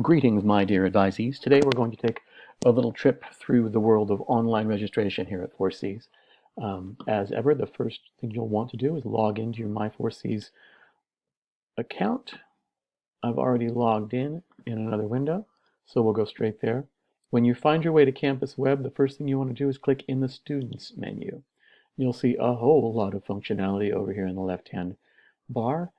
Greetings, my dear advisees. Today we're going to take a little trip through the world of online registration here at 4Cs. As ever, the first thing you'll want to do is log into your My4Cs account. I've already logged in another window, so we'll go straight there. When you find your way to Campus Web, the first thing you want to do is click in the Students menu. You'll see a whole lot of functionality over here in the left-hand bar.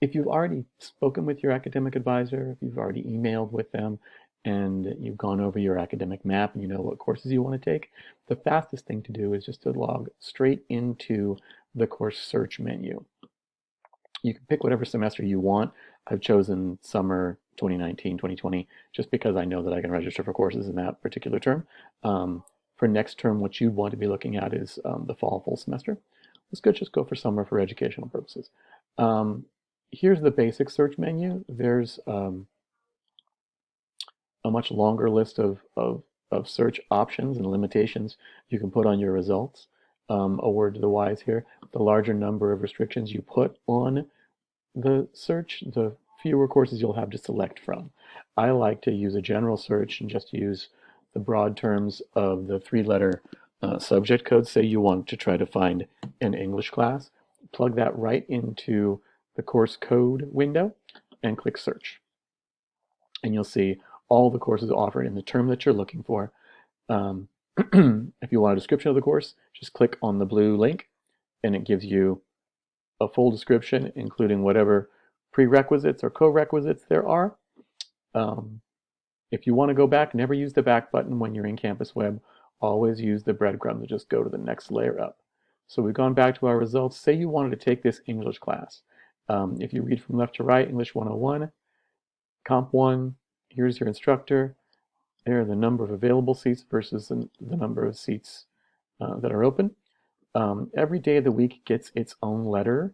If you've already spoken with your academic advisor, if you've already emailed with them, and you've gone over your academic map and you know what courses you want to take, the fastest thing to do is just to log straight into the course search menu. You can pick whatever semester you want. I've chosen summer 2019, 2020, just because I know that I can register for courses in that particular term. For next term, what you want to be looking at is the fall full semester. Let's just go for summer for educational purposes. Here's the basic search menu. There's a much longer list of search options and limitations you can put on your results. A word to the wise here, the larger number of restrictions you put on the search, the fewer courses you'll have to select from. I like to use a general search and just use the broad terms of the three-letter subject code. Say you want to try to find an English class, plug that right into the course code window and click search. And you'll see all the courses offered in the term that you're looking for. If you want a description of the course, just click on the blue link and it gives you a full description, including whatever prerequisites or co-requisites there are. If you want to go back, never use the back button when you're in Campus Web. Always use the breadcrumb to just go to the next layer up. So we've gone back to our results. Say you wanted to take this English class. If you read from left to right, English 101, Comp 1, here's your instructor. There are the number of available seats versus the number of seats that are open. Every day of the week gets its own letter.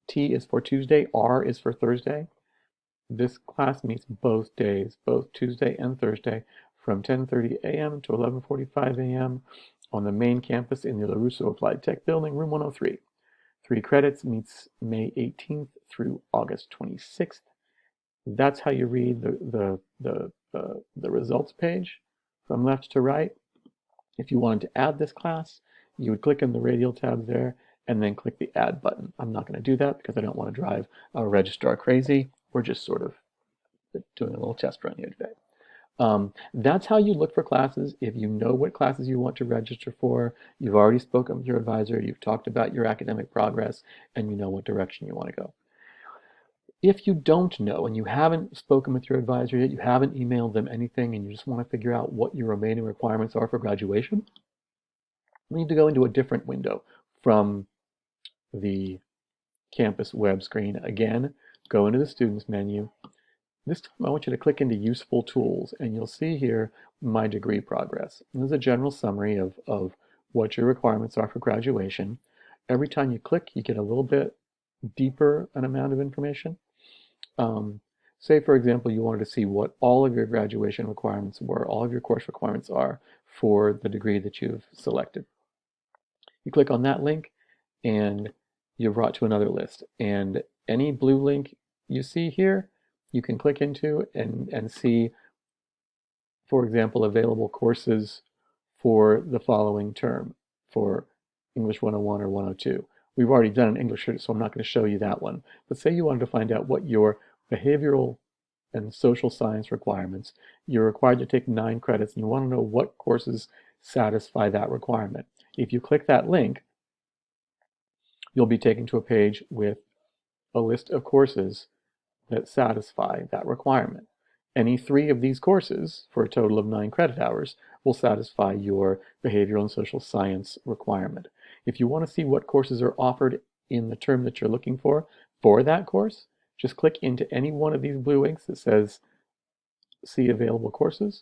T is for Tuesday, R is for Thursday. This class meets both days, both Tuesday and Thursday, from 10:30 a.m. to 11:45 a.m. on the main campus in the LaRusso Applied Tech Building, room 103. 3 credits meets May 18th through August 26th. That's how you read the results page from left to right. If you wanted to add this class, you would click in the radial tab there and then click the add button. I'm not going to do that because I don't want to drive a registrar crazy. We're just sort of doing a little test run here today. That's how you look for classes. If you know what classes you want to register for, you've already spoken with your advisor, you've talked about your academic progress, and you know what direction you want to go. If you don't know and you haven't spoken with your advisor yet, you haven't emailed them anything, and you just want to figure out what your remaining requirements are for graduation, you need to go into a different window from the Campus Web screen. Again, go into the Students menu. This time I want you to click into Useful Tools, and you'll see here My Degree Progress. And this is a general summary of what your requirements are for graduation. Every time you click, you get a little bit deeper an amount of information. Say, for example, you wanted to see what all of your graduation requirements were, all of your course requirements are for the degree that you've selected. You click on that link, and you're brought to another list. And any blue link you see here, you can click into and see, for example, available courses for the following term for English 101 or 102. We've already done an English, so I'm not going to show you that one. But say you wanted to find out what your behavioral and social science requirements, you're required to take 9 credits, and you want to know what courses satisfy that requirement. If you click that link, you'll be taken to a page with a list of courses that satisfy that requirement. Any 3 of these courses, for a total of 9 credit hours, will satisfy your behavioral and social science requirement. If you want to see what courses are offered in the term that you're looking for that course, just click into any one of these blue links that says See Available Courses,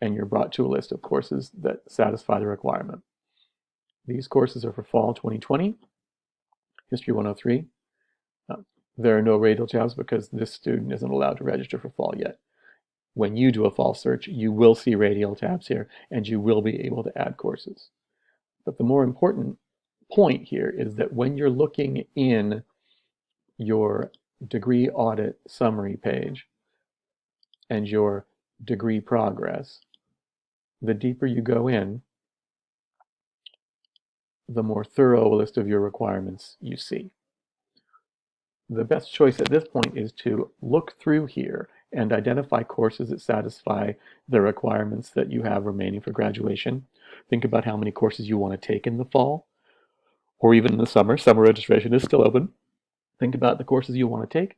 and you're brought to a list of courses that satisfy the requirement. These courses are for fall 2020, History 103. There are no radial tabs because this student isn't allowed to register for fall yet. When you do a fall search, you will see radial tabs here, and you will be able to add courses. But the more important point here is that when you're looking in your degree audit summary page, and your degree progress, the deeper you go in, the more thorough a list of your requirements you see. The best choice at this point is to look through here and identify courses that satisfy the requirements that you have remaining for graduation. Think about how many courses you want to take in the fall or even in the summer. Summer registration is still open. Think about the courses you want to take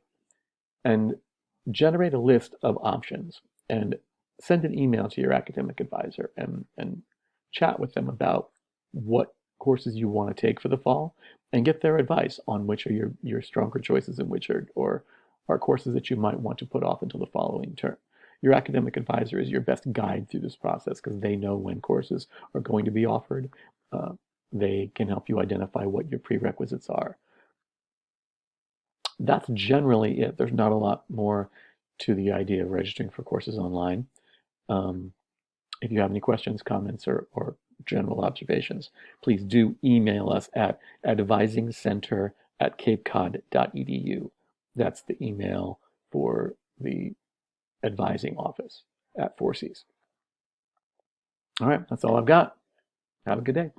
and generate a list of options and send an email to your academic advisor and chat with them about what courses you want to take for the fall and get their advice on which are your stronger choices and which are courses that you might want to put off until the following term. Your academic advisor is your best guide through this process because they know when courses are going to be offered. They can help you identify what your prerequisites are. That's generally it. There's not a lot more to the idea of registering for courses online. If you have any questions, comments, or general observations, please do email us at advisingcenter@capecod.edu. That's the email for the advising office at 4Cs. All right, that's all I've got. Have a good day.